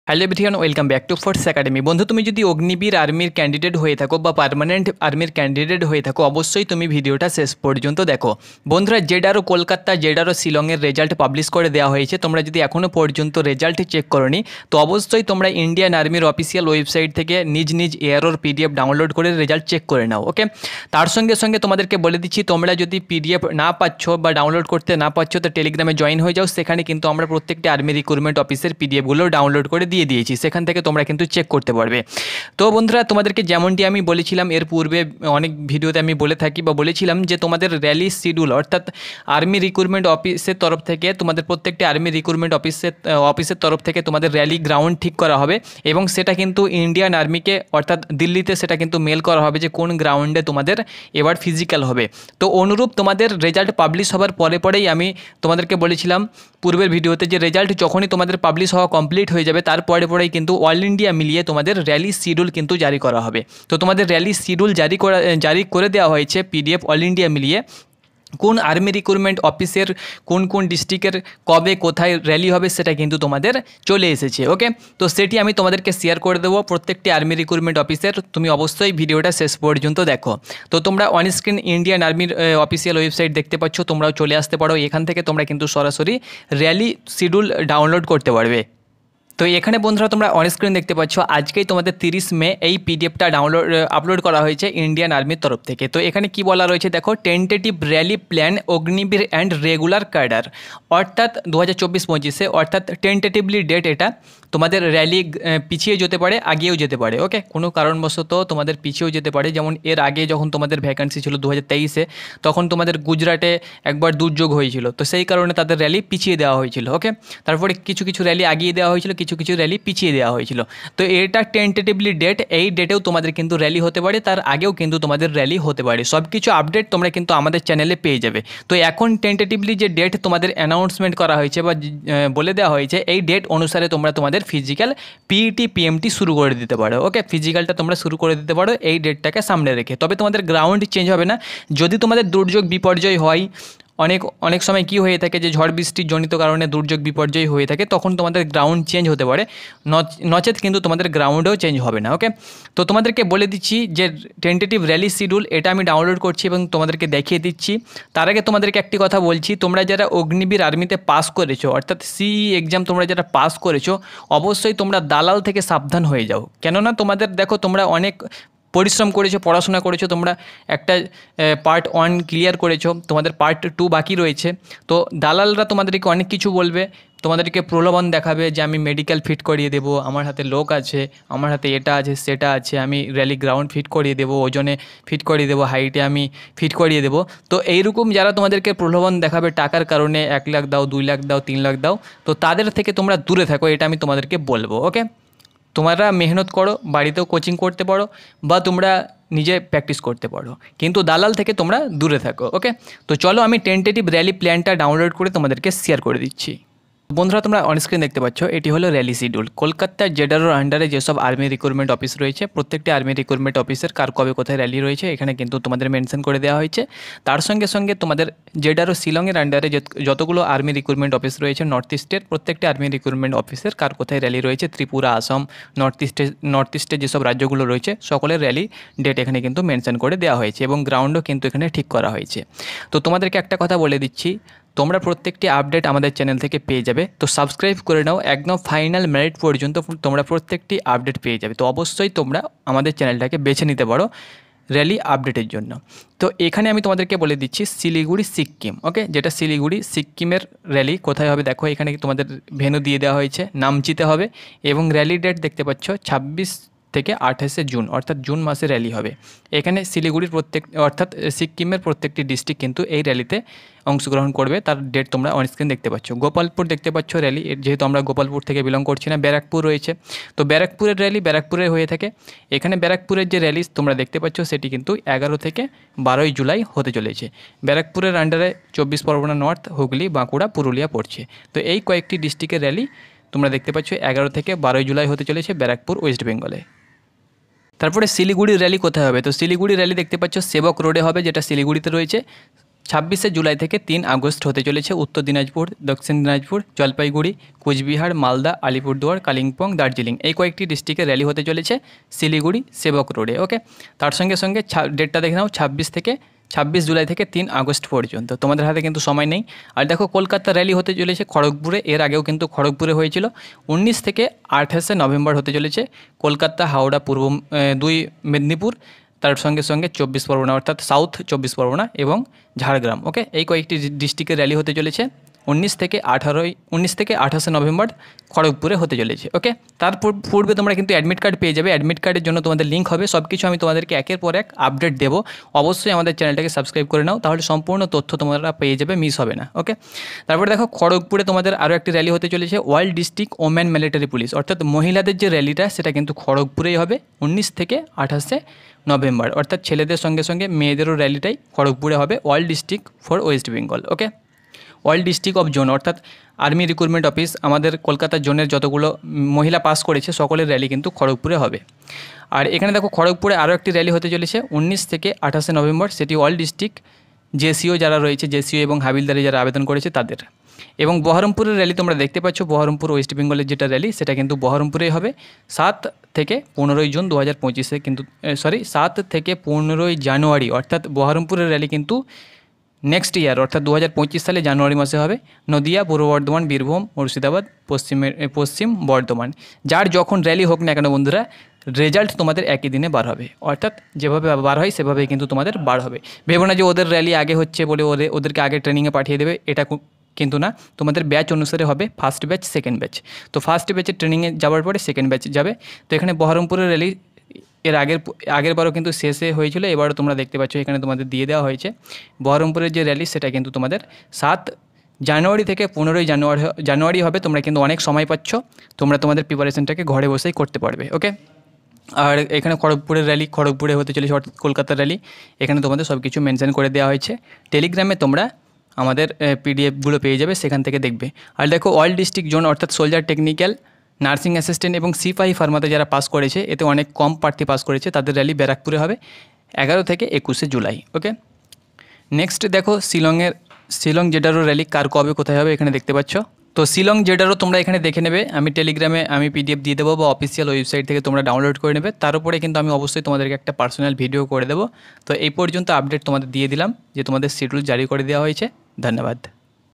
Hello everyone, welcome back to force academy. বন্ধু, তুমি যদি অগ্নিবীর আর্মির ক্যান্ডিডেট হয়ে থাকো বা পার্মানেন্ট আর্মির ক্যান্ডিডেট হয়ে থাকো, অবশ্যই তুমি ভিডিওটা শেষ পর্যন্ত দেখো। বন্ধুরা, জেডারও কলকাতা, জেডারও শিলংয়ের রেজাল্ট পাবলিশ করে দেওয়া হয়েছে। তোমরা যদি এখনও পর্যন্ত রেজাল্ট চেক করোনি, তো অবশ্যই তোমরা ইন্ডিয়ান আর্মির অফিসিয়াল ওয়েবসাইট থেকে নিজ নিজ এয়ারোর পিডিএফ ডাউনলোড করে রেজাল্ট চেক করে নাও। ওকে, তার সঙ্গে সঙ্গে তোমাদেরকে বলে দিচ্ছি, তোমরা যদি পিডিএফ না পাচ্ছ বা ডাউনলোড করতে না পাচ্ছ, তো টেলিগ্রামে জয়েন হয়ে যাও। সেখানে কিন্তু আমরা প্রত্যেকটি আর্মি রিক্রুটমেন্ট অফিসের পিডিএফগুলো ডাউনলোড করে দিয়ে দিয়েছি, সেখান থেকে তোমরা কিন্তু চেক করতে পারবে। তো বন্ধুরা, তোমাদেরকে যেমনটি আমি বলেছিলাম এর পূর্বে অনেক ভিডিওতে আমি বলে থাকি বা বলেছিলাম যে তোমাদের র্যালি শিডিউল অর্থাৎ আর্মি রিক্রুটমেন্ট অফিসের তরফ থেকে তোমাদের প্রত্যেকটি আর্মি রিক্রুটমেন্ট অফিসের তরফ থেকে তোমাদের র্যালি গ্রাউন্ড ঠিক করা হবে এবং সেটা কিন্তু ইন্ডিয়ান আর্মিকে অর্থাৎ দিল্লিতে সেটা কিন্তু মেল করা হবে যে কোন গ্রাউন্ডে তোমাদের এবার ফিজিক্যাল হবে। তো অনুরূপ তোমাদের রেজাল্ট পাবলিশ হওয়ার পরেই আমি তোমাদেরকে বলেছিলাম পূর্বের ভিডিওতে যে রেজাল্ট যখনই তোমাদের পাবলিশ হওয়া কমপ্লিট হয়ে যাবে পরেই কিন্তু অল ইন্ডিয়া মিলিয়ে তোমাদের র্যালি শিডিউল কিন্তু জারি করা হবে। তো তোমাদের র্যালি শিডিউল জারি করে দেওয়া হয়েছে পিডিএফ অল ইন্ডিয়া মিলিয়ে। কোন আর্মি রিক্রুটমেন্ট অফিসের কোন কোন ডিস্ট্রিক্টের কবে কোথায় র্যালি হবে সেটা কিন্তু তোমাদের চলে এসেছে। ওকে, তো সেটি আমি তোমাদেরকে শেয়ার করে দেবো প্রত্যেকটি আর্মি রিক্রুটমেন্ট অফিসের। তুমি অবশ্যই ভিডিওটা শেষ পর্যন্ত দেখো। তো তোমরা অন স্ক্রিন ইন্ডিয়ান আর্মির অফিসিয়াল ওয়েবসাইট দেখতে পাচ্ছ, তোমরাও চলে আসতে পারো। এখান থেকে তোমরা কিন্তু সরাসরি র্যালি শিডিউল ডাউনলোড করতে পারবে। তো এখানে বন্ধুরা তোমরা অন স্ক্রিন দেখতে পাচ্ছ, আজকেই তোমাদের 30 মে এই পিডিএফটা আপলোড করা হয়েছে ইন্ডিয়ান আর্মির তরফ থেকে। তো এখানে কি বলা রয়েছে দেখো, tentative rally plan Agniveer and regular cadre, অর্থাৎ 2024-25 অর্থাৎ টেন্টেটিভলি ডেট। এটা তোমাদের র্যালি পিছিয়ে যেতে পারে, আগেও যেতে পারে। ওকে, কোনো কারণবশত তোমাদের পিছিয়েও যেতে পারে। যেমন এর আগে যখন তোমাদের ভ্যাকান্সি ছিল 2023-এ, তখন তোমাদের গুজরাটে একবার দুর্যোগ হয়েছিল, তো সেই কারণে তাদের র্যালি পিছিয়ে দেওয়া হয়েছিল। ওকে, তারপরে কিছু কিছু র্যালি আগিয়ে দেওয়া হয়েছিল, কিছু কিছু র্যালি পিছিয়ে দেওয়া হয়েছিল। তো এটা টেন্টেটিভলি ডেট, এই ডেটেও তোমাদের কিন্তু র্যালি হতে পারে, তার আগেও কিন্তু তোমাদের র্যালি হতে পারে। সব কিছু আপডেট তোমরা কিন্তু আমাদের চ্যানেলে পেয়ে যাবে। তো এখন টেন্টেটিভলি যে ডেট তোমাদের অ্যানাউন্সমেন্ট করা হয়েছে বা বলে দেওয়া হয়েছে, এই ডেট অনুসারে তোমরা তোমাদের ফিজিক্যাল পিইটি পিএমটি শুরু করে দিতে পারো। ওকে, ফিজিক্যালটা তোমরা শুরু করে দিতে পারো এই ডেটটাকে সামনে রেখে। তবে তোমাদের গ্রাউন্ড চেঞ্জ হবে না। যদি তোমাদের দুর্যোগ বিপর্যয় হয়, অনেক সময় কি হয়ে থাকে যে ঝড় বৃষ্টির জনিত কারণে দুর্যোগ বিপর্যয় হয়ে থাকে, তখন তোমাদের গ্রাউন্ড চেঞ্জ হতে পারে, নচেত কিন্তু তোমাদের গ্রাউন্ডেও চেঞ্জ হবে না। ওকে, তো তোমাদেরকে বলে দিচ্ছি যে টেন্টেটিভ র্যালি শিডিউল এটা আমি ডাউনলোড করছি এবং তোমাদেরকে দেখিয়ে দিচ্ছি। তার আগে তোমাদেরকে একটি কথা বলছি, তোমরা যারা অগ্নিবীর আর্মিতে পাস করেছো অর্থাৎ সিই এক্সাম তোমরা যারা পাস করেছো, অবশ্যই তোমরা দালাল থেকে সাবধান হয়ে যাও। কেননা তোমাদের দেখো, তোমরা অনেক পরিশ্রম করেছো, পড়াশোনা করেছো, তোমরা একটা পার্ট 1 ক্লিয়ার করেছো, তোমাদের পার্ট 2 বাকি রয়েছে। তো দালালরা তোমাদেরকে অনেক কিছু বলবে, তোমাদেরকে প্রলোভন দেখাবে যে আমি মেডিকেল ফিট করিয়ে দেবো, আমার হাতে লোক আছে, আমার হাতে এটা আছে সেটা আছে, আমি র্যালি গ্রাউন্ড ফিট করিয়ে দেবো, ওজনে ফিট করিয়ে দেবো, হাইটে আমি ফিট করিয়ে দেবো। তো এইরকম যারা তোমাদেরকে প্রলোভন দেখাবে টাকার কারণে, 1 লাখ দাও, 2 লাখ দাও, 3 লাখ দাও, তো তাদের থেকে তোমরা দূরে থাকো, এটা আমি তোমাদেরকে বলবো। ওকে, তোমরা মেহনত করো, বাড়িতেও কোচিং করতে পারো বা তোমরা নিজে প্র্যাকটিস করতে পারো, কিন্তু দালাল থেকে তোমরা দূরে থাকো। ওকে, তো চলো আমি টেন্টেটিভ র্যালি প্ল্যানটা ডাউনলোড করে তোমাদেরকে শেয়ার করে দিচ্ছি। বন্ধুরা, তোমরা অনস্ক্রিন দেখতে পাচ্ছ, এটি হলো র্যালি শিডিউল। কলকাতার জেডারোর আন্ডারে যেসব আর্মি রিক্রুটমেন্ট অফিস রয়েছে, প্রত্যেকটি আর্মি রিক্রুটমেন্ট অফিসের কার কবে কোথায় র্যালি রয়েছে এখানে কিন্তু তোমাদের মেনশন করে দেওয়া হয়েছে। তার সঙ্গে সঙ্গে তোমাদের জেডারো শিলংয়ের আন্ডারে যতগুলো আর্মি রিক্রুটমেন্ট অফিস রয়েছে নর্থ ইস্টের, প্রত্যেকটি আর্মি রিক্রুটমেন্ট অফিসের কার কোথায় র্যালি রয়েছে, ত্রিপুরা, আসাম, নর্থ ইস্টে যেসব রাজ্যগুলো রয়েছে সকলের র্যালি ডেট এখানে কিন্তু মেনশন করে দেওয়া হয়েছে এবং গ্রাউন্ডও কিন্তু এখানে ঠিক করা হয়েছে। তো তোমাদেরকে একটা কথা বলে দিচ্ছি, তোমরা প্রত্যেকটি আপডেট আমাদের চ্যানেল থেকে পেয়ে যাবে। তো সাবস্ক্রাইব করে নাও, একদম ফাইনাল মেরিট পর্যন্ত তোমরা প্রত্যেকটি আপডেট পেয়ে যাবে। তো অবশ্যই তোমরা আমাদের চ্যানেলটাকে বেছে নিতে পারো র্যালি আপডেটের জন্য। তো এখানে আমি তোমাদেরকে বলে দিচ্ছি শিলিগুড়ি সিক্কিম। ওকে, যেটা শিলিগুড়ি সিক্কিমের র্যালি কোথায় হবে দেখো, এখানে তোমাদের ভেন্যু দিয়ে দেওয়া হয়েছে, নামচিতে হবে এবং র্যালি ডেট দেখতে পাচ্ছ 26 থেকে 28 জুন, অর্থাৎ জুন মাসে র্যালি হবে। এখানে শিলিগুড়ির অর্থাৎ সিক্কিমের প্রত্যেকটি ডিস্ট্রিক্ট কিন্তু এই র্যালিতে অংশগ্রহণ করবে। তার ডেট তোমরা অনস্ক্রিন দেখতে পাচ্ছ। গোপালপুর দেখতে পাচ্ছ র্যালি, যেহেতু আমরা গোপালপুর থেকে বিলং করছি না, ব্যারাকপুর রয়েছে, তো ব্যারাকপুরের র্যালি ব্যারাকপুরে হয়ে থাকে। এখানে ব্যারাকপুরের যে র্যালি তোমরা দেখতে পাচ্ছ সেটি কিন্তু 11 থেকে 12 জুলাই হতে চলেছে। ব্যারাকপুরের আন্ডারে 24 পরগনা নর্থ, হুগলি, বাঁকুড়া, পুরুলিয়া পড়ছে। তো এই কয়েকটি ডিস্ট্রিক্টের র্যালি তোমরা দেখতে পাচ্ছ 11 থেকে 12 জুলাই হতে চলেছে ব্যারাকপুর, ওয়েস্ট বেঙ্গলে। তারপরে শিলিগুড়ির র্যালি কোথায় হবে, তো শিলিগুড়ির র্যালি দেখতে পাচ্ছ সেবক রোডে হবে, যেটা শিলিগুড়িতে রয়েছে। 26শে জুলাই থেকে 3 আগস্ট হতে চলেছে উত্তর দিনাজপুর, দক্ষিণ দিনাজপুর, জলপাইগুড়ি, কোচবিহার, মালদা, আলিপুরদুয়ার, কালিম্পং, দার্জিলিং এই কয়েকটি ডিস্ট্রিক্টে র্যালি হতে চলেছে শিলিগুড়ি সেবক রোডে। ওকে, তার সঙ্গে সঙ্গে ডেটটা দেখে নাও 26 জুলাই থেকে 3 আগস্ট পর্যন্ত, তোমাদের হাতে কিন্তু সময় নেই। আর দেখো কলকাতা র্যালি হতে চলেছে খড়গপুরে, এর আগেও কিন্তু খড়গপুরে হয়েছিল। 19 থেকে 28শে নভেম্বর হতে চলেছে কলকাতা, হাওড়া, পূর্ব 2 মেদিনীপুর, তার সঙ্গে সঙ্গে 24 পরগনা অর্থাৎ সাউথ 24 পরগনা এবং ঝাড়গ্রাম। ওকে, এই কয়েকটি ডিস্ট্রিক্টের র্যালি হতে চলেছে 19 থেকে 28শে নভেম্বর খড়গপুরে হতে চলেছে। ওকে, তারপর পূর্বে তোমরা কিন্তু অ্যাডমিট কার্ড পেয়ে যাবে, অ্যাডমিট কার্ডের জন্য তোমাদের লিঙ্ক হবে, সব কিছু আমি তোমাদেরকে একের পর এক আপডেট দেবো। অবশ্যই আমাদের চ্যানেলটাকে সাবস্ক্রাইব করে নাও, তাহলে সম্পূর্ণ তথ্য তোমরা পেয়ে যাবে, মিস হবে না। ওকে, তারপরে দেখো খড়গপুরে তোমাদের আরও একটি র্যালি হতে চলেছে world district women military police, অর্থাৎ মহিলাদের যে র্যালিটা সেটা কিন্তু খড়গপুরেই হবে 19 থেকে 28শে নভেম্বর, অর্থাৎ ছেলেদের সঙ্গে সঙ্গে মেয়েদেরও র্যালিটাই খড়গপুরে হবে world district for West Bengal. Okay, world district of zone অর্থাৎ আর্মি রিক্রুটমেন্ট অফিস, আমাদের কলকাতা জোনের যতগুলো মহিলা পাস করেছে সকলের র্যালি কিন্তু খড়গপুরে হবে। আর এখানে দেখো খড়গপুরে আরও একটি র্যালি হতে চলেছে 19 থেকে 28শে নভেম্বর, সেটি ওয়ার্ল্ড ডিস্ট্রিক্ট জেসিও যারা রয়েছে, জেসিও এবং হাবিলদারি যারা আবেদন করেছে তাদের। এবং বহরমপুরের র্যালি তোমরা দেখতে পাচ্ছ, বহরমপুর ওয়েস্ট বেঙ্গলের যেটা র্যালি সেটা কিন্তু বহরমপুরেই হবে 7 থেকে 15 জুন 2025-এ কিন্তু 7 থেকে 15 জানুয়ারি, অর্থাৎ বহরমপুরের র্যালি কিন্তু নেক্সট ইয়ার অর্থাৎ 2025 সালে জানুয়ারি মাসে হবে। নদিয়া, পূর্ব বর্ধমান, বীরভূম, মুর্শিদাবাদ, পশ্চিম বর্ধমান, যার যখন র্যালি হোক না কেন বন্ধুরা, রেজাল্ট তোমাদের একই দিনে বার হবে, অর্থাৎ যেভাবে বার হয় সেভাবেই কিন্তু তোমাদের বার হবে। ভেবো না যে ওদের র্যালি আগে হচ্ছে বলে ওদেরকে আগে ট্রেনিংয়ে পাঠিয়ে দেবে, এটা কিন্তু না, তোমাদের ব্যাচ অনুসারে হবে, ফার্স্ট ব্যাচ, সেকেন্ড ব্যাচ। তো ফার্স্ট ব্যাচের ট্রেনিংয়ে যাওয়ার পরে সেকেন্ড ব্যাচ যাবে। তো এখানে বহরমপুরের র্যালি এর আগের বারও কিন্তু শেষে হয়েছিল, এবারও তোমরা দেখতে পাচ্ছ এখানে তোমাদের দিয়ে দেওয়া হয়েছে। বহরমপুরের যে র্যালি সেটা কিন্তু তোমাদের 7 জানুয়ারি থেকে 15 জানুয়ারি হবে। তোমরা কিন্তু অনেক সময় পাচ্ছ, তোমরা তোমাদের প্রিপারেশনটাকে ঘরে বসেই করতে পারবে। ওকে, আর এখানে খড়গপুরের র্যালি খড়গপুরে হতে চলেছে, কলকাতার র্যালি এখানে তোমাদের সব কিছু মেনশন করে দেওয়া হয়েছে। টেলিগ্রামে তোমরা আমাদের পিডিএফগুলো পেয়ে যাবে, সেখান থেকে দেখবে। আর দেখো ওয়ার্ল্ড ডিস্ট্রিক্ট জোন অর্থাৎ সোলজার, টেকনিক্যাল, নার্সিং অ্যাসিস্ট্যান্ট এবং সিপাহি ফার্মাতে যারা পাস করেছে, এতে অনেক কম প্রার্থী পাস করেছে, তাদের র্যালি ব্যারাকপুরে হবে 11 থেকে 21শে জুলাই। ওকে, নেক্সট দেখো শিলং জেডারও র্যালি কার কবে কোথায় হবে এখানে দেখতে পাচ্ছ। তো শিলং জেডারও তোমরা এখানে দেখে নেবে, আমি টেলিগ্রামে পিডিএফ দিয়ে দেবো বা অফিসিয়াল ওয়েবসাইট থেকে তোমরা ডাউনলোড করে নেবে, তার উপরে কিন্তু আমি অবশ্যই তোমাদেরকে একটা পার্সোনাল ভিডিও করে দেবো। তো এই পর্যন্ত আপডেট তোমাদের দিয়ে দিলাম যে তোমাদের শিডিউল জারি করে দেওয়া হয়েছে। ধন্যবাদ।